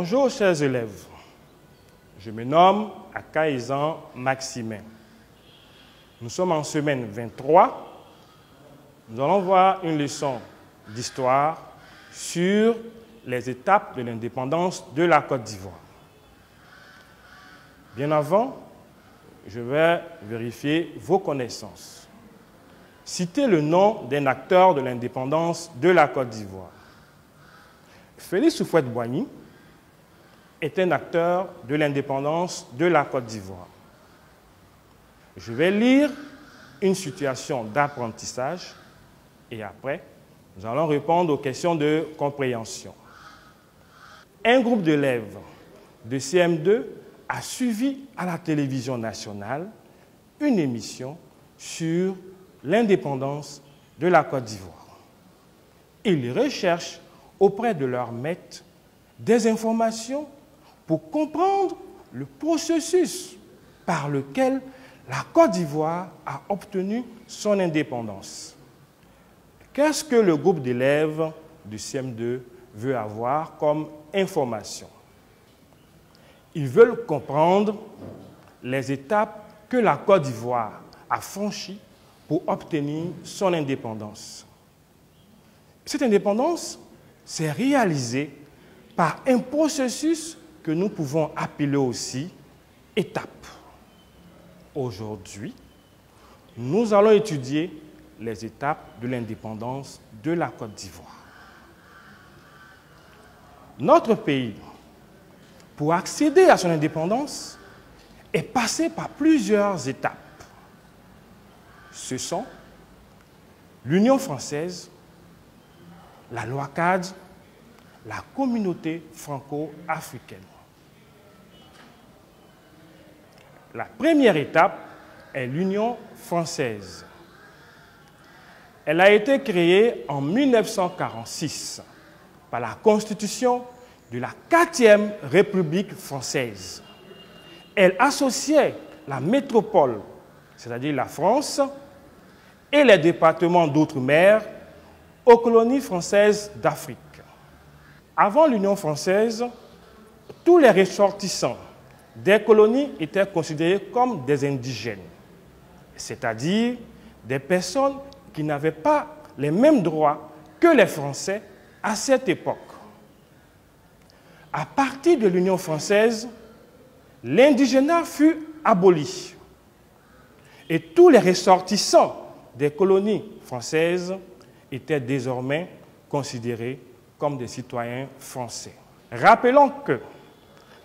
Bonjour chers élèves, je me nomme Akaïzan Maximin. Nous sommes en semaine 23. Nous allons voir une leçon d'histoire sur les étapes de l'indépendance de la Côte d'Ivoire. Bien avant, je vais vérifier vos connaissances. Citez le nom d'un acteur de l'indépendance de la Côte d'Ivoire. Félix Houphouët-Boigny est un acteur de l'indépendance de la Côte d'Ivoire. Je vais lire une situation d'apprentissage et après, nous allons répondre aux questions de compréhension. Un groupe d'élèves de CM2 a suivi à la télévision nationale une émission sur l'indépendance de la Côte d'Ivoire. Ils recherchent auprès de leur maître des informations pour comprendre le processus par lequel la Côte d'Ivoire a obtenu son indépendance. Qu'est-ce que le groupe d'élèves du CM2 veut avoir comme information? Ils veulent comprendre les étapes que la Côte d'Ivoire a franchies pour obtenir son indépendance. Cette indépendance s'est réalisée par un processus que nous pouvons appeler aussi étape. Aujourd'hui, nous allons étudier les étapes de l'indépendance de la Côte d'Ivoire. Notre pays, pour accéder à son indépendance, est passé par plusieurs étapes. Ce sont l'Union française, la loi cadre, la communauté franco-africaine. La première étape est l'Union française. Elle a été créée en 1946 par la Constitution de la 4e République française. Elle associait la métropole, c'est-à-dire la France, et les départements d'outre-mer aux colonies françaises d'Afrique. Avant l'Union française, tous les ressortissants des colonies étaient considérés comme des indigènes, c'est-à-dire des personnes qui n'avaient pas les mêmes droits que les Français à cette époque. À partir de l'Union française, l'indigénat fut aboli et tous les ressortissants des colonies françaises étaient désormais considérés comme des citoyens français. Rappelons que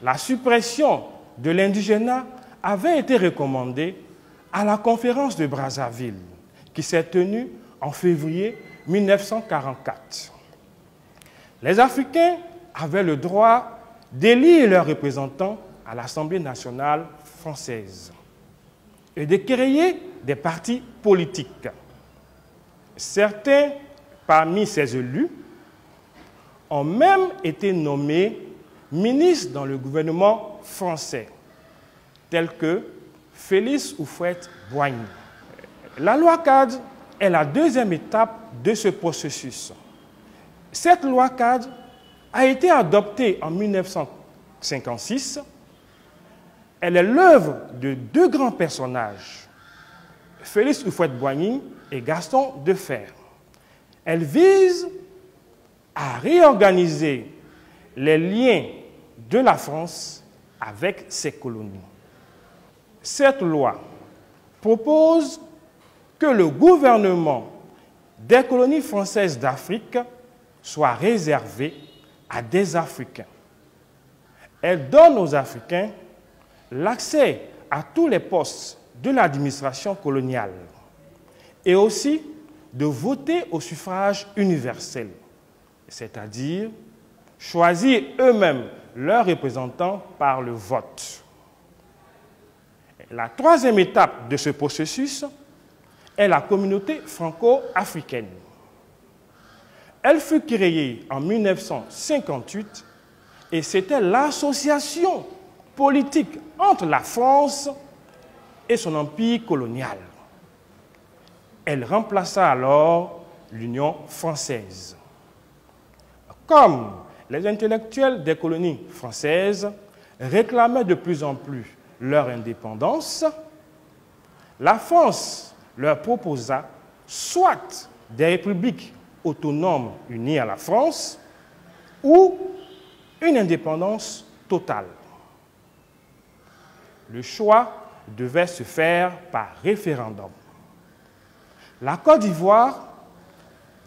la suppression de l'indigénat avait été recommandée à la conférence de Brazzaville, qui s'est tenue en février 1944. Les Africains avaient le droit d'élire leurs représentants à l'Assemblée nationale française et de créer des partis politiques. Certains parmi ces élus ont même été nommés ministres dans le gouvernement français, tels que Félix Houphouët-Boigny. La loi cadre est la deuxième étape de ce processus. Cette loi cadre a été adoptée en 1956. Elle est l'œuvre de deux grands personnages, Félix Houphouët-Boigny et Gaston Defferre. Elle vise à réorganiser les liens de la France avec ses colonies. Cette loi propose que le gouvernement des colonies françaises d'Afrique soit réservé à des Africains. Elle donne aux Africains l'accès à tous les postes de l'administration coloniale et aussi de voter au suffrage universel, c'est-à-dire choisir eux-mêmes leurs représentants par le vote. La troisième étape de ce processus est la communauté franco-africaine. Elle fut créée en 1958 et c'était l'association politique entre la France et son empire colonial. Elle remplaça alors l'Union française. Comme les intellectuels des colonies françaises réclamaient de plus en plus leur indépendance, la France leur proposa soit des républiques autonomes unies à la France ou une indépendance totale. Le choix devait se faire par référendum. La Côte d'Ivoire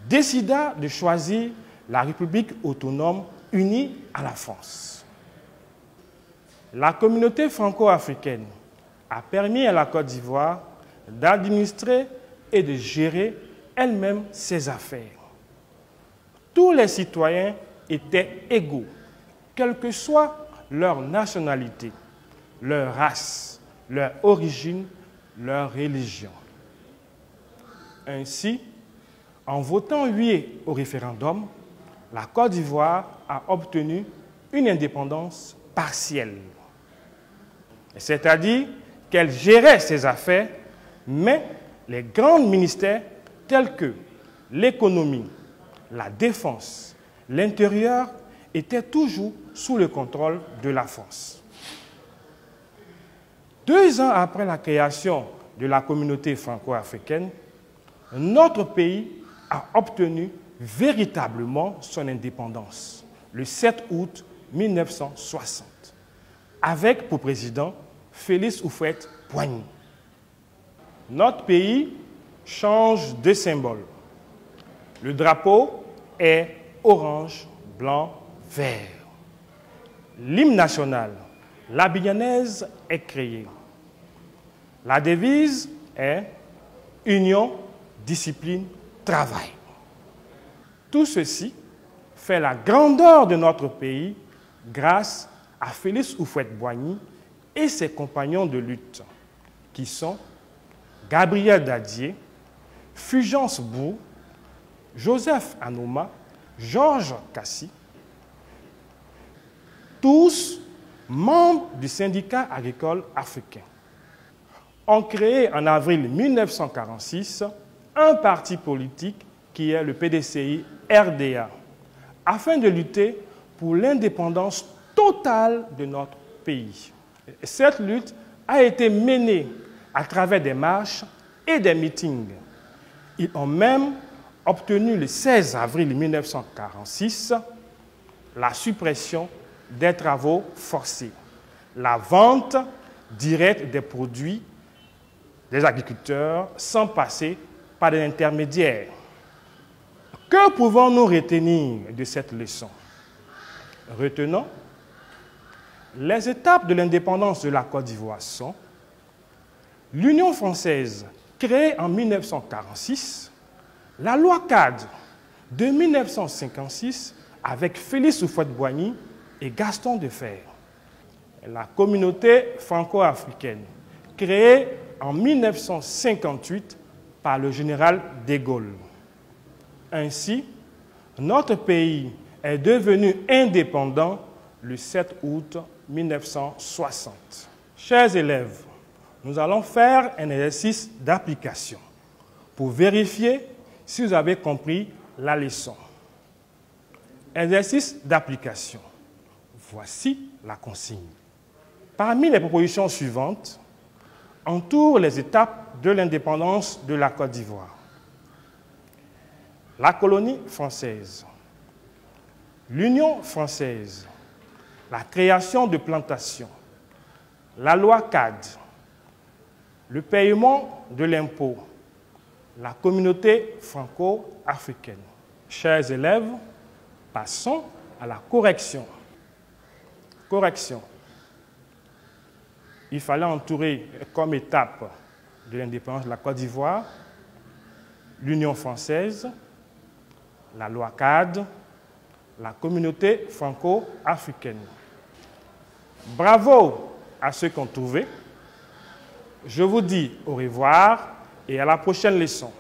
décida de choisir la République autonome unie à la France. La communauté franco-africaine a permis à la Côte d'Ivoire d'administrer et de gérer elle-même ses affaires. Tous les citoyens étaient égaux, quelle que soit leur nationalité, leur race, leur origine, leur religion. Ainsi, en votant oui au référendum, la Côte d'Ivoire a obtenu une indépendance partielle. C'est-à-dire qu'elle gérait ses affaires, mais les grands ministères tels que l'économie, la défense, l'intérieur étaient toujours sous le contrôle de la France. 2 ans après la création de la communauté franco-africaine, notre pays a obtenu véritablement son indépendance le 7 août 1960, avec pour président Félix Houphouët-Boigny. Notre pays change de symbole. Le drapeau est orange, blanc, vert. L'hymne national, la Guyanaise, est créé. La devise est Union, discipline, travail. Tout ceci fait la grandeur de notre pays grâce à Félix Houphouët-Boigny et ses compagnons de lutte, qui sont Gabriel Dadier, Fulgence Bou, Joseph Anoma, Georges Cassi, tous membres du syndicat agricole africain, ont créé en avril 1946 un parti politique qui est le PDCI-RDA, afin de lutter pour l'indépendance totale de notre pays. Cette lutte a été menée à travers des marches et des meetings. Ils ont même obtenu le 16 avril 1946 la suppression des travaux forcés, la vente directe des produits des agriculteurs sans passer par des intermédiaires. Que pouvons-nous retenir de cette leçon? Retenons, les étapes de l'indépendance de la Côte d'Ivoire sont l'Union française créée en 1946, la loi cadre de 1956 avec Félix Houphouët-Boigny et Gaston Defferre, la communauté franco-africaine créée en 1958 par le général de Gaulle. Ainsi, notre pays est devenu indépendant le 7 août 1960. Chers élèves, nous allons faire un exercice d'application pour vérifier si vous avez compris la leçon. Exercice d'application. Voici la consigne. Parmi les propositions suivantes, entoure les étapes de l'indépendance de la Côte d'Ivoire. La colonie française, l'Union française, la création de plantations, la loi cadre, le paiement de l'impôt, la communauté franco-africaine. Chers élèves, passons à la correction. Correction. Il fallait entourer comme étape de l'indépendance de la Côte d'Ivoire l'Union française, la loi cadre, la communauté franco-africaine. Bravo à ceux qui ont trouvé. Je vous dis au revoir et à la prochaine leçon.